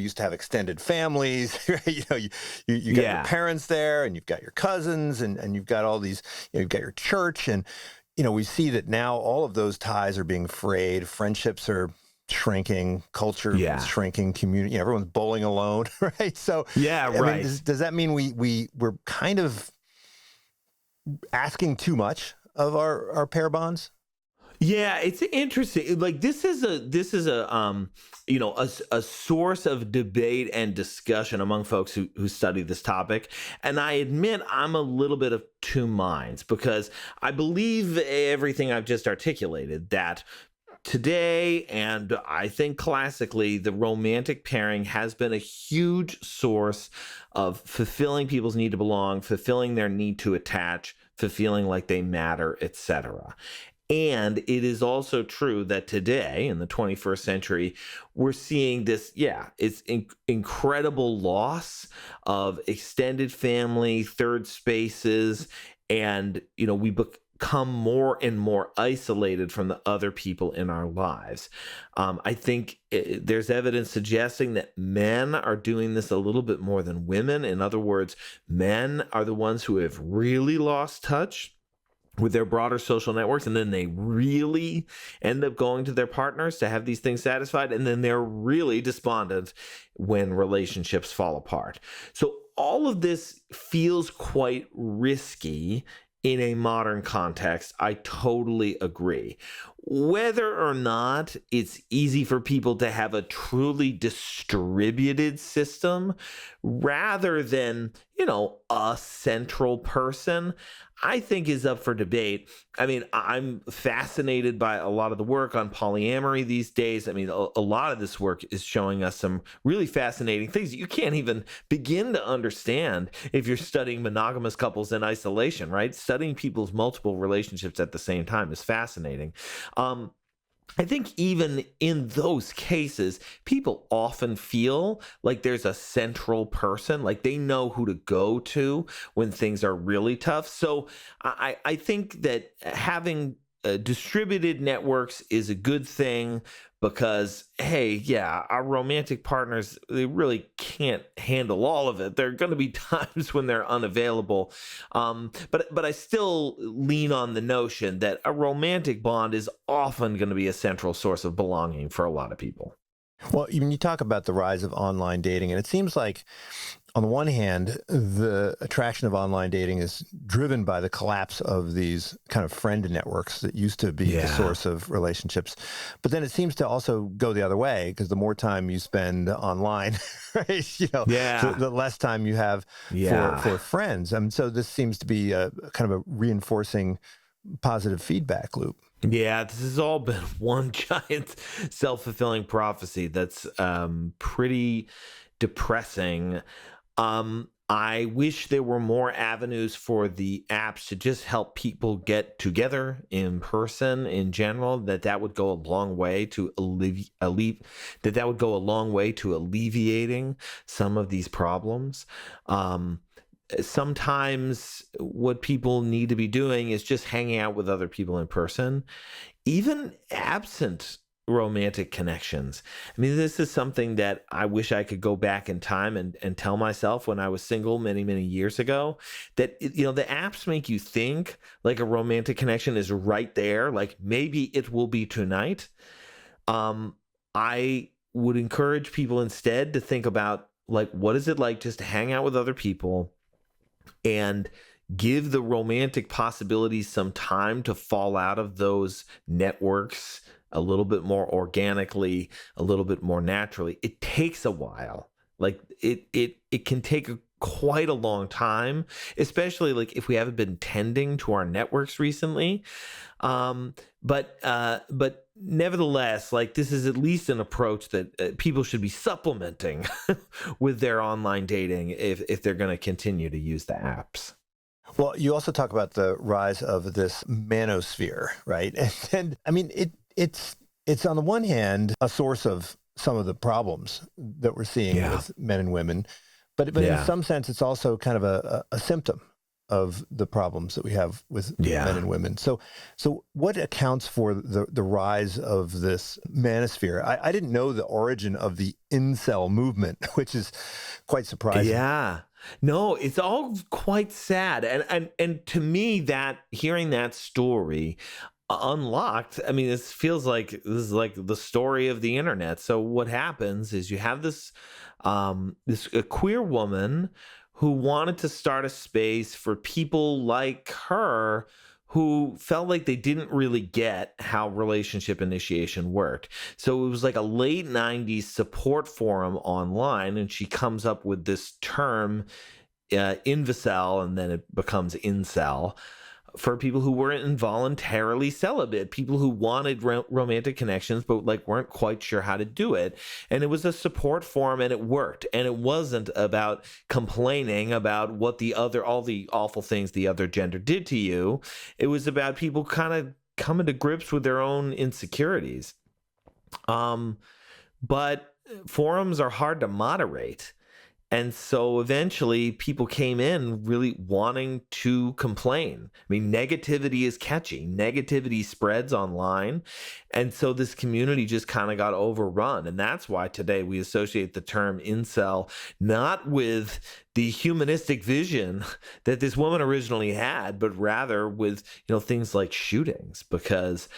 used to have extended families, right? You got your parents there, and you've got your cousins, and you've got all these, you've got your church, and we see that now all of those ties are being frayed. Friendships are shrinking, culture is shrinking, community, everyone's bowling alone, right? So I mean, does that mean we're kind of asking too much of our pair bonds? Yeah, it's interesting. Like this is a a source of debate and discussion among folks who study this topic. And I admit I'm a little bit of two minds, because I believe everything I've just articulated, that today, and I think classically, the romantic pairing has been a huge source of fulfilling people's need to belong, fulfilling their need to attach, fulfilling like they matter, etc. And it is also true that today, in the 21st century, we're seeing this, it's incredible loss of extended family, third spaces, and, we become more and more isolated from the other people in our lives. I think there's evidence suggesting that men are doing this a little bit more than women. In other words, men are the ones who have really lost touch with their broader social networks, and then they really end up going to their partners to have these things satisfied, and then they're really despondent when relationships fall apart. So all of this feels quite risky in a modern context. I totally agree. Whether or not it's easy for people to have a truly distributed system rather than, a central person, I think is up for debate. I mean, I'm fascinated by a lot of the work on polyamory these days. I mean, a lot of this work is showing us some really fascinating things that you can't even begin to understand if you're studying monogamous couples in isolation, right? Studying people's multiple relationships at the same time is fascinating. I think even in those cases, people often feel like there's a central person, like they know who to go to when things are really tough. So I think that having distributed networks is a good thing, because, hey, our romantic partners, they really can't handle all of it. There are going to be times when they're unavailable. But I still lean on the notion that a romantic bond is often going to be a central source of belonging for a lot of people. Well, when you talk about the rise of online dating, and it seems like, on the one hand, the attraction of online dating is driven by the collapse of these kind of friend networks that used to be the source of relationships. But then it seems to also go the other way, because the more time you spend online, right, so the less time you have for friends. So this seems to be a kind of a reinforcing positive feedback loop. Yeah, this has all been one giant self-fulfilling prophecy that's pretty depressing. I wish there were more avenues for the apps to just help people get together in person in general, that would go a long way to alleviating some of these problems. Sometimes what people need to be doing is just hanging out with other people in person, even absent romantic connections. I mean, this is something that I wish I could go back in time and tell myself when I was single many, many years ago, that, the apps make you think like a romantic connection is right there. Like maybe it will be tonight. I would encourage people instead to think about, like, what is it like just to hang out with other people and give the romantic possibilities some time to fall out of those networks a little bit more organically, a little bit more naturally. It takes a while. Like it can take quite a long time, especially like if we haven't been tending to our networks recently. But nevertheless, like this is at least an approach that people should be supplementing with their online dating if they're going to continue to use the apps. Well, you also talk about the rise of this manosphere, right? And I mean, it's on the one hand a source of some of the problems that we're seeing with men and women, but in some sense it's also kind of a symptom of the problems that we have with Yeah. men and women. So what accounts for the rise of this manosphere? I didn't know the origin of the incel movement, which is quite surprising. Yeah. No, it's all quite sad. And to me, that hearing that story unlocked, I mean, this feels like this is like the story of the internet. So what happens is you have this a queer woman who wanted to start a space for people like her who felt like they didn't really get how relationship initiation worked. So it was like a late 90s support forum online, and she comes up with this term, invicel, and then it becomes incel, for people who weren't involuntarily celibate, people who wanted romantic connections but like weren't quite sure how to do it. And it was a support forum, and it worked. And it wasn't about complaining about what all the awful things the other gender did to you. It was about people kind of coming to grips with their own insecurities. But forums are hard to moderate. And so eventually people came in really wanting to complain. I mean, negativity is catchy. Negativity spreads online. And so this community just kind of got overrun. And that's why today we associate the term incel not with the humanistic vision that this woman originally had, but rather with, things like shootings, because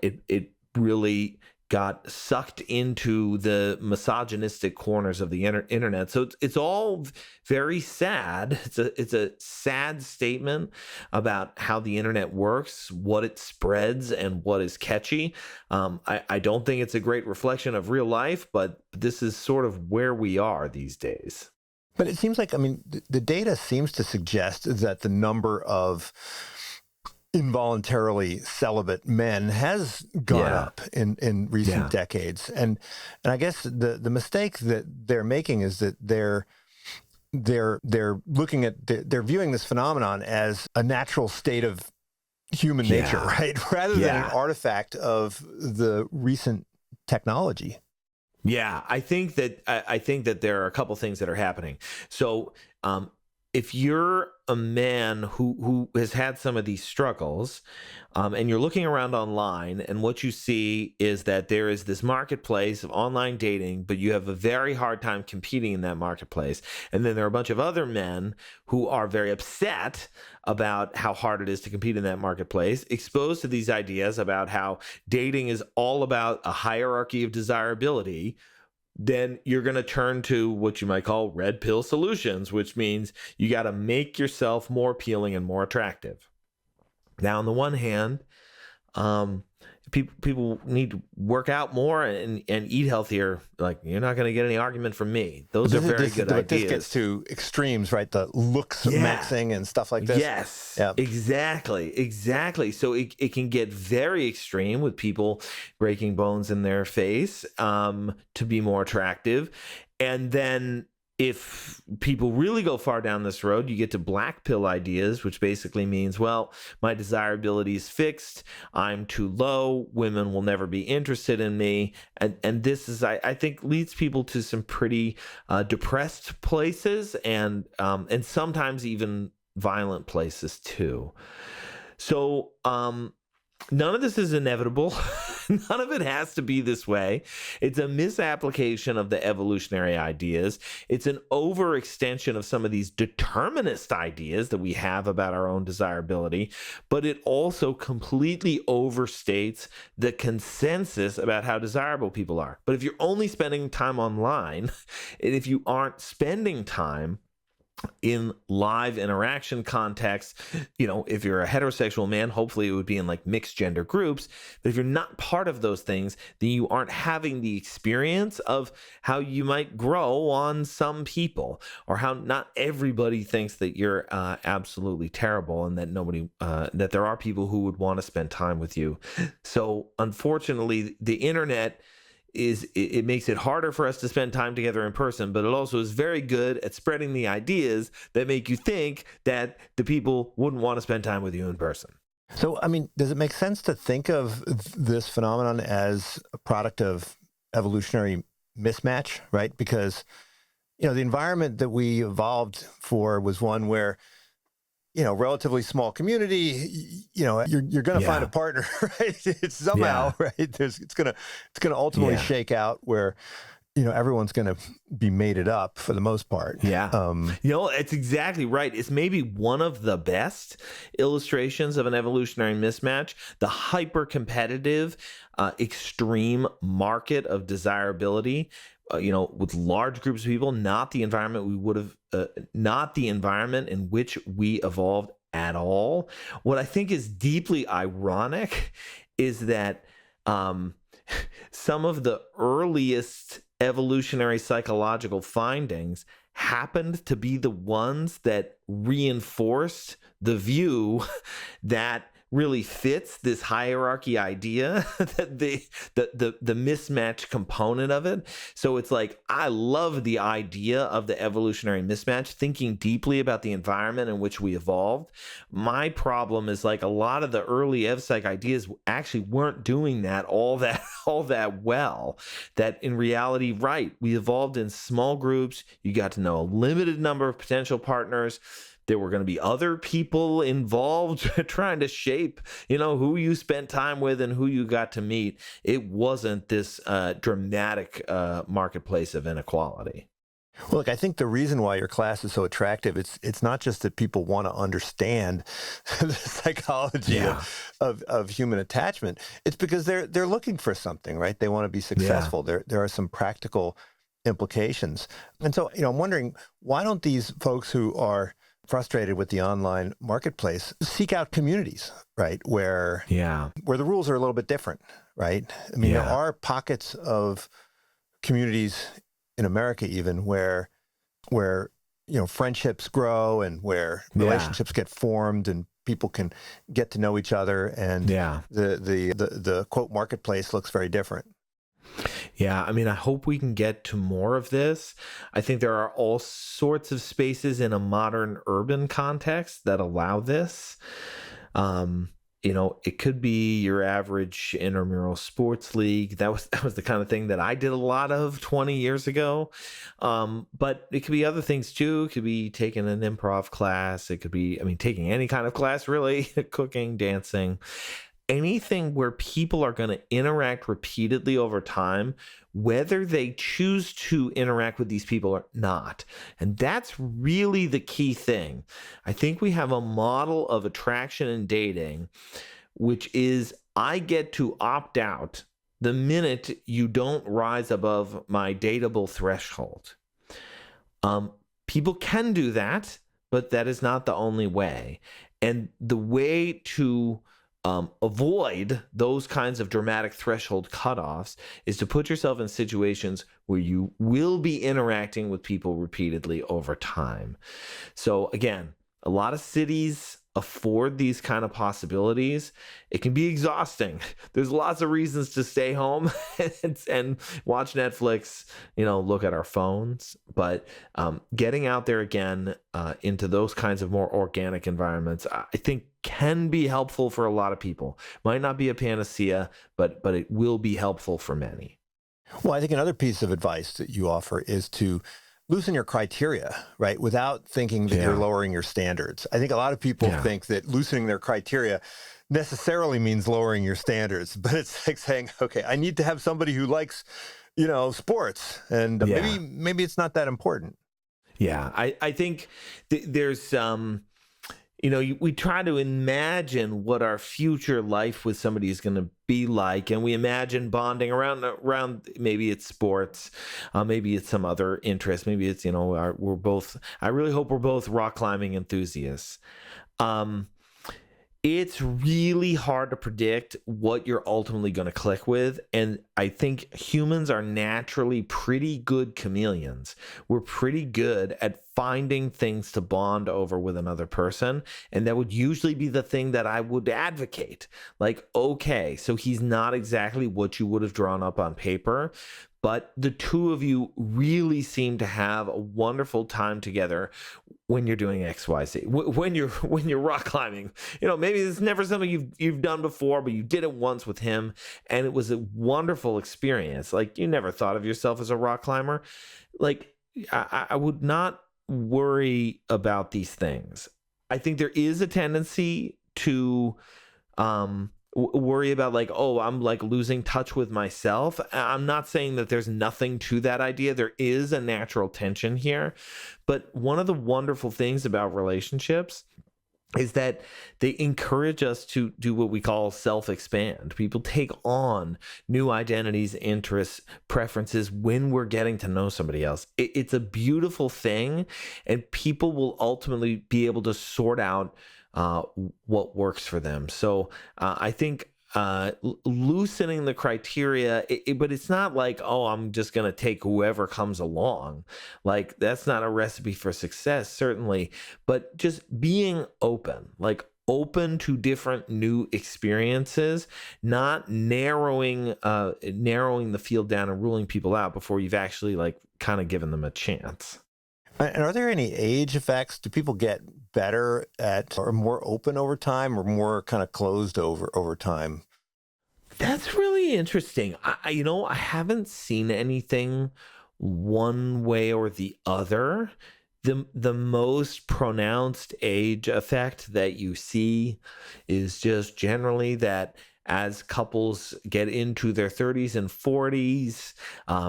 it really got sucked into the misogynistic corners of the internet. So it's all very sad. It's a sad statement about how the internet works, what it spreads, and what is catchy. I don't think it's a great reflection of real life, but this is sort of where we are these days. But it seems like, the data seems to suggest that the number of involuntarily celibate men has gone up in recent decades. And I guess the mistake that they're making is that they're looking at, they're viewing this phenomenon as a natural state of human nature, right? Rather than an artifact of the recent technology. Yeah, I think that there are a couple things that are happening. So, if you're a man who has had some of these struggles, and you're looking around online, and what you see is that there is this marketplace of online dating, but you have a very hard time competing in that marketplace. And then there are a bunch of other men who are very upset about how hard it is to compete in that marketplace, exposed to these ideas about how dating is all about a hierarchy of desirability. Then you're going to turn to what you might call red pill solutions, which means you got to make yourself more appealing and more attractive. Now, on the one hand, people need to work out more and eat healthier. Like, you're not going to get any argument from me. Those are very good ideas. This gets to extremes, right? The looks maxing and stuff like this. Yes, exactly. So it can get very extreme with people breaking bones in their face to be more attractive. And then if people really go far down this road, you get to black pill ideas, which basically means, well, my desirability is fixed. I'm too low. Women will never be interested in me. And this is, I think, leads people to some pretty depressed places and sometimes even violent places too. So none of this is inevitable. None of it has to be this way. It's a misapplication of the evolutionary ideas. It's an overextension of some of these determinist ideas that we have about our own desirability, but it also completely overstates the consensus about how desirable people are. But if you're only spending time online, and if you aren't spending time in live interaction context, if you're a heterosexual man, hopefully it would be in like mixed gender groups. But if you're not part of those things, then you aren't having the experience of how you might grow on some people, or how not everybody thinks that you're absolutely terrible, and that that there are people who would want to spend time with you. So unfortunately, the internet it makes it harder for us to spend time together in person, but it also is very good at spreading the ideas that make you think that the people wouldn't want to spend time with you in person. So, does it make sense to think of this phenomenon as a product of evolutionary mismatch, right? Because, the environment that we evolved for was one where relatively small community, you're going to find a partner, right? It's somehow, right? It's going to ultimately shake out where, everyone's going to be mated up for the most part. Yeah. It's exactly right. It's maybe one of the best illustrations of an evolutionary mismatch, the hyper competitive, extreme market of desirability, with large groups of people, not the environment not the environment in which we evolved at all. What I think is deeply ironic is that some of the earliest evolutionary psychological findings happened to be the ones that reinforced the view that really fits this hierarchy idea, that the mismatch component of it. So it's like, I love the idea of the evolutionary mismatch, thinking deeply about the environment in which we evolved. My problem is, like, a lot of the early EvPsych ideas actually weren't doing that all that well. That in reality, right, we evolved in small groups. You got to know a limited number of potential partners. There were going to be other people involved trying to shape, who you spent time with and who you got to meet. It wasn't this dramatic marketplace of inequality. Well, look, I think the reason why your class is so attractive, it's not just that people want to understand the psychology of human attachment. It's because they're looking for something, right? They want to be successful. There are some practical implications. And so, I'm wondering, why don't these folks who are frustrated with the online marketplace seek out communities, right, where the rules are a little bit different, right? I mean, there are pockets of communities in America even where friendships grow and where relationships get formed and people can get to know each other, and the quote marketplace looks very different. Yeah, I mean, I hope we can get to more of this. I think there are all sorts of spaces in a modern urban context that allow this. It could be your average intramural sports league. That was the kind of thing that I did a lot of 20 years ago. But it could be other things too. It could be taking an improv class. It could be, taking any kind of class, really, cooking, dancing. Anything where people are going to interact repeatedly over time, whether they choose to interact with these people or not. And that's really the key thing. I think we have a model of attraction and dating, which is, I get to opt out the minute you don't rise above my dateable threshold. People can do that, but that is not the only way. And the way to avoid those kinds of dramatic threshold cutoffs is to put yourself in situations where you will be interacting with people repeatedly over time. So again, a lot of cities afford these kind of possibilities. It can be exhausting. There's lots of reasons to stay home and watch Netflix, look at our phones. But getting out there again into those kinds of more organic environments, I think can be helpful for a lot of people. Might not be a panacea, but it will be helpful for many. Well, I think another piece of advice that you offer is to loosen your criteria, right? Without thinking that you're lowering your standards. I think a lot of people think that loosening their criteria necessarily means lowering your standards, but it's like saying, okay, I need to have somebody who likes, sports, and maybe it's not that important. Yeah, I think there's we try to imagine what our future life with somebody is going to be like, and we imagine bonding around maybe it's sports, maybe it's some other interest, maybe it's I really hope we're both rock climbing enthusiasts. It's really hard to predict what you're ultimately going to click with. And I think humans are naturally pretty good chameleons. We're pretty good at finding things to bond over with another person. And that would usually be the thing that I would advocate. Like, okay, so he's not exactly what you would have drawn up on paper, but the two of you really seem to have a wonderful time together when you're doing XYZ, when you're rock climbing. Maybe it's never something you've done before, but you did it once with him, and it was a wonderful experience. Like, you never thought of yourself as a rock climber. Like, I would not worry about these things. I think there is a tendency to worry about like, oh, I'm like losing touch with myself. I'm not saying that there's nothing to that idea. There is a natural tension here. But one of the wonderful things about relationships is that they encourage us to do what we call self-expand. People take on new identities, interests, preferences when we're getting to know somebody else. It's a beautiful thing, and people will ultimately be able to sort out what works for them. So I think loosening the criteria, but it's not like, oh, I'm just going to take whoever comes along. Like, that's not a recipe for success, certainly, but just being open, like open to different new experiences, not narrowing the field down and ruling people out before you've actually like kind of given them a chance. And are there any age effects? Do people get better at or more open over time or more kind of closed over time? That's really interesting. I haven't seen anything one way or the other. The most pronounced age effect that you see is just generally that as couples get into their 30s and 40s,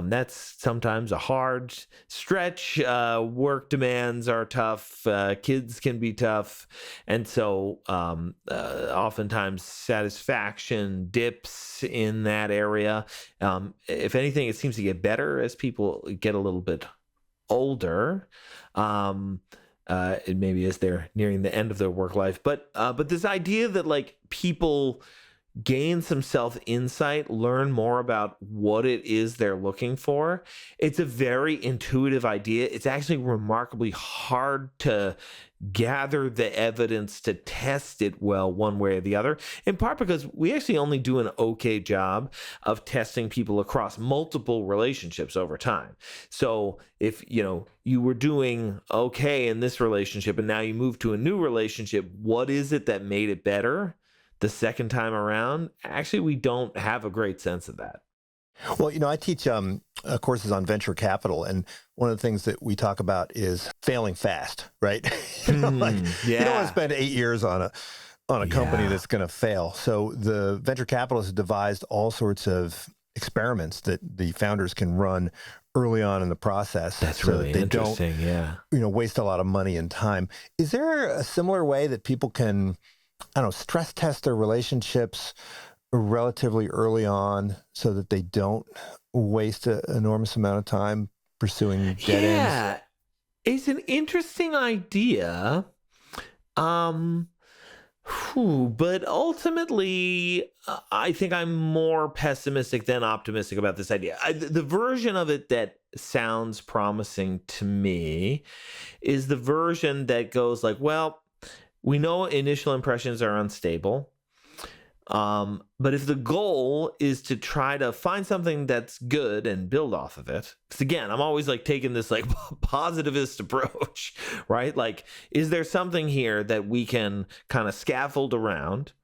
that's sometimes a hard stretch. Work demands are tough. Kids can be tough. And so oftentimes satisfaction dips in that area. If anything, it seems to get better as people get a little bit older. Maybe as they're nearing the end of their work life. But this idea that like people gain some self-insight, learn more about what it is they're looking for. It's a very intuitive idea. It's actually remarkably hard to gather the evidence to test it well one way or the other, in part because we actually only do an okay job of testing people across multiple relationships over time. So if you were doing okay in this relationship and now you move to a new relationship, what is it that made it better the second time around? Actually, we don't have a great sense of that. Well, I teach courses on venture capital, and one of the things that we talk about is failing fast, right? You don't want to spend 8 years on a company that's going to fail. So the venture capitalists devised all sorts of experiments that the founders can run early on in the process. That's so really that they interesting. don't, waste a lot of money and time. Is there a similar way that people can, stress test their relationships relatively early on so that they don't waste an enormous amount of time pursuing dead ends? It's an interesting idea. But ultimately, I think I'm more pessimistic than optimistic about this idea. The version of it that sounds promising to me is the version that goes like, well, we know initial impressions are unstable. But if the goal is to try to find something that's good and build off of it, because again, I'm always like taking this like positivist approach, right? Like, is there something here that we can kind of scaffold around?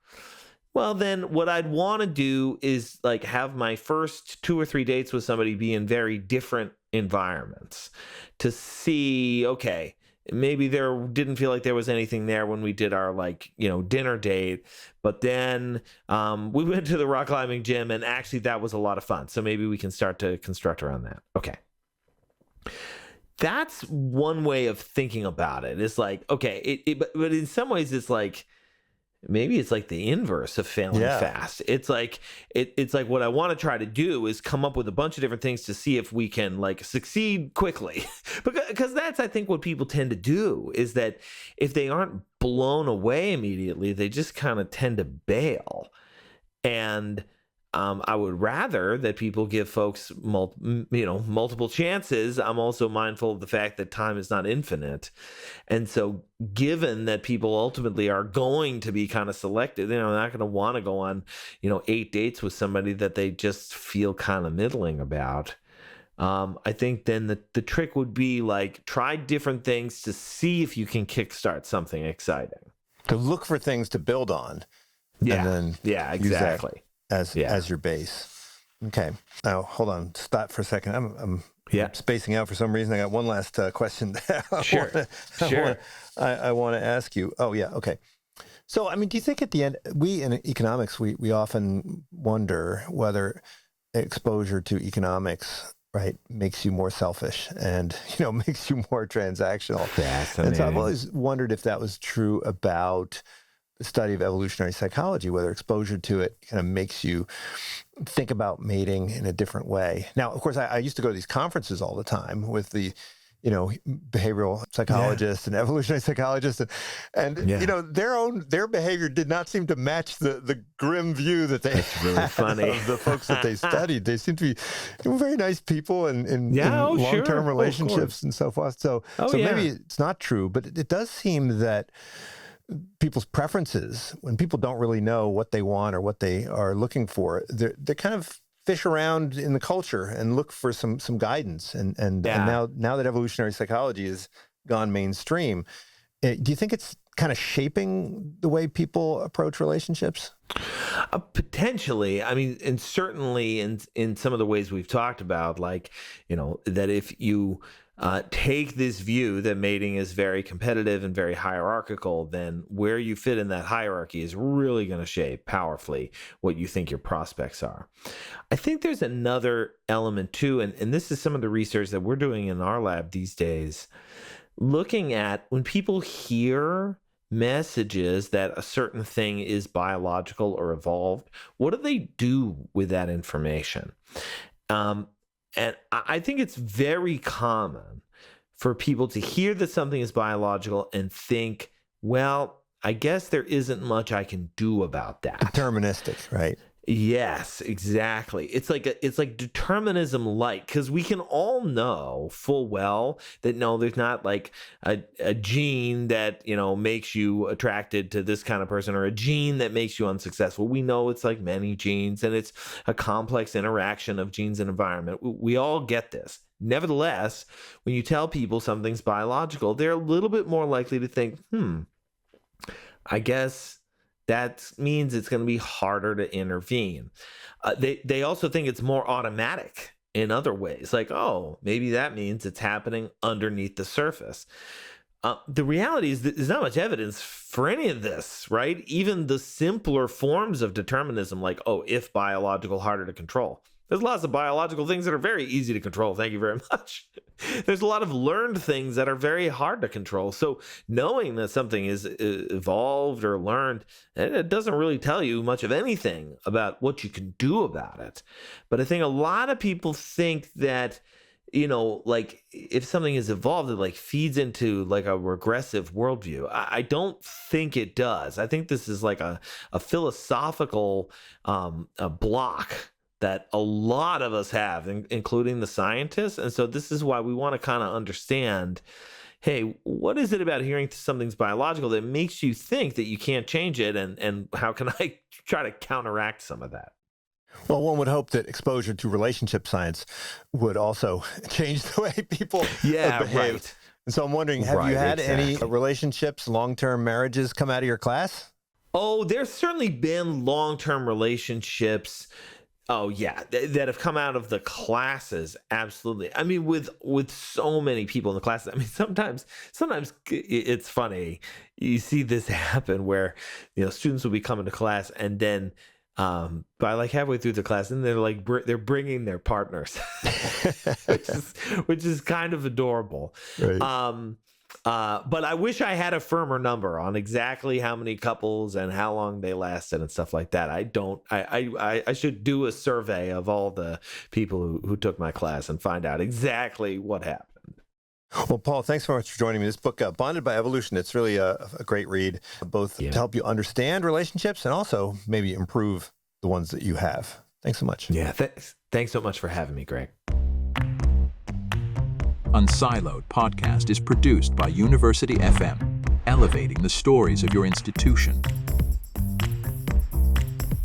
Well, then what I'd want to do is like have my first 2 or 3 dates with somebody be in very different environments to see, okay, maybe there didn't feel like there was anything there when we did our dinner date, but then we went to the rock climbing gym and actually that was a lot of fun. So maybe we can start to construct around that. Okay. That's one way of thinking about it. It's like, okay, but in some ways it's like, maybe it's like the inverse of failing fast. It's like it's like what I want to try to do is come up with a bunch of different things to see if we can like succeed quickly. Because that's, I think, what people tend to do is that if they aren't blown away immediately, they just kind of tend to bail. And I would rather that people give folks multiple chances. I'm also mindful of the fact that time is not infinite. And so given that people ultimately are going to be kind of selected, they're not going to want to go on, 8 dates with somebody that they just feel kind of middling about. I think then the trick would be like, try different things to see if you can kickstart something exciting. To look for things to build on. And then exactly. As your base. Okay. Now, hold on. Stop for a second. I'm spacing out for some reason. I got one last question that I want to ask you. Oh, yeah. Okay. So, I mean, do you think at the end, we in economics, we often wonder whether exposure to economics, right, makes you more selfish and, makes you more transactional. Fascinating. And so I've always wondered if that was true about the study of evolutionary psychology, whether exposure to it kind of makes you think about mating in a different way. Now, of course, I used to go to these conferences all the time with the behavioral psychologists and evolutionary psychologists, and their behavior did not seem to match the grim view that they had of the folks that they studied. They seemed to be very nice people and in long-term relationships and so forth. So maybe it's not true, but it does seem that people's preferences, when people don't really know what they want or what they are looking for, they're kind of fish around in the culture and look for some guidance. And now that evolutionary psychology has gone mainstream, do you think it's kind of shaping the way people approach relationships? Potentially. I mean, and certainly in some of the ways we've talked about, like, that if you take this view that mating is very competitive and very hierarchical, then where you fit in that hierarchy is really going to shape powerfully what you think your prospects are. I think there's another element too, and this is some of the research that we're doing in our lab these days, looking at when people hear messages that a certain thing is biological or evolved, what do they do with that information? And I think it's very common for people to hear that something is biological and think, well, I guess there isn't much I can do about that. Deterministic, right? Yes, exactly. It's like determinism light, because we can all know full well that no, there's not like a gene that, makes you attracted to this kind of person or a gene that makes you unsuccessful. We know it's like many genes and it's a complex interaction of genes and environment. We all get this. Nevertheless, when you tell people something's biological, they're a little bit more likely to think, I guess that means it's going to be harder to intervene. They also think it's more automatic in other ways, like, oh, maybe that means it's happening underneath the surface. The reality is that there's not much evidence for any of this, right? Even the simpler forms of determinism, like, oh, if biological, harder to control. There's lots of biological things that are very easy to control. Thank you very much. There's a lot of learned things that are very hard to control. So knowing that something is evolved or learned, it doesn't really tell you much of anything about what you can do about it. But I think a lot of people think that, like if something is evolved, it like feeds into like a regressive worldview. I don't think it does. I think this is like a philosophical block that a lot of us have, including the scientists. And so this is why we want to kind of understand, hey, what is it about hearing something's biological that makes you think that you can't change it? And how can I try to counteract some of that? Well, one would hope that exposure to relationship science would also change the way people behave. Right. And so I'm wondering, have you had any relationships, long-term marriages come out of your class? Oh, there's certainly been long-term relationships. Oh, yeah, that have come out of the classes. Absolutely. I mean, with so many people in the classes. I mean, sometimes it's funny. You see this happen where, students will be coming to class and then by like halfway through the class, and they're bringing their partners, which is kind of adorable. Right. But I wish I had a firmer number on exactly how many couples and how long they lasted and stuff like that. I don't. I should do a survey of all the people who took my class and find out exactly what happened. Well, Paul, thanks so much for joining me. This book, Bonded by Evolution, it's really a great read, both to help you understand relationships and also maybe improve the ones that you have. Thanks so much. Yeah, thanks so much for having me, Greg. Unsiloed podcast is produced by University FM, elevating the stories of your institution.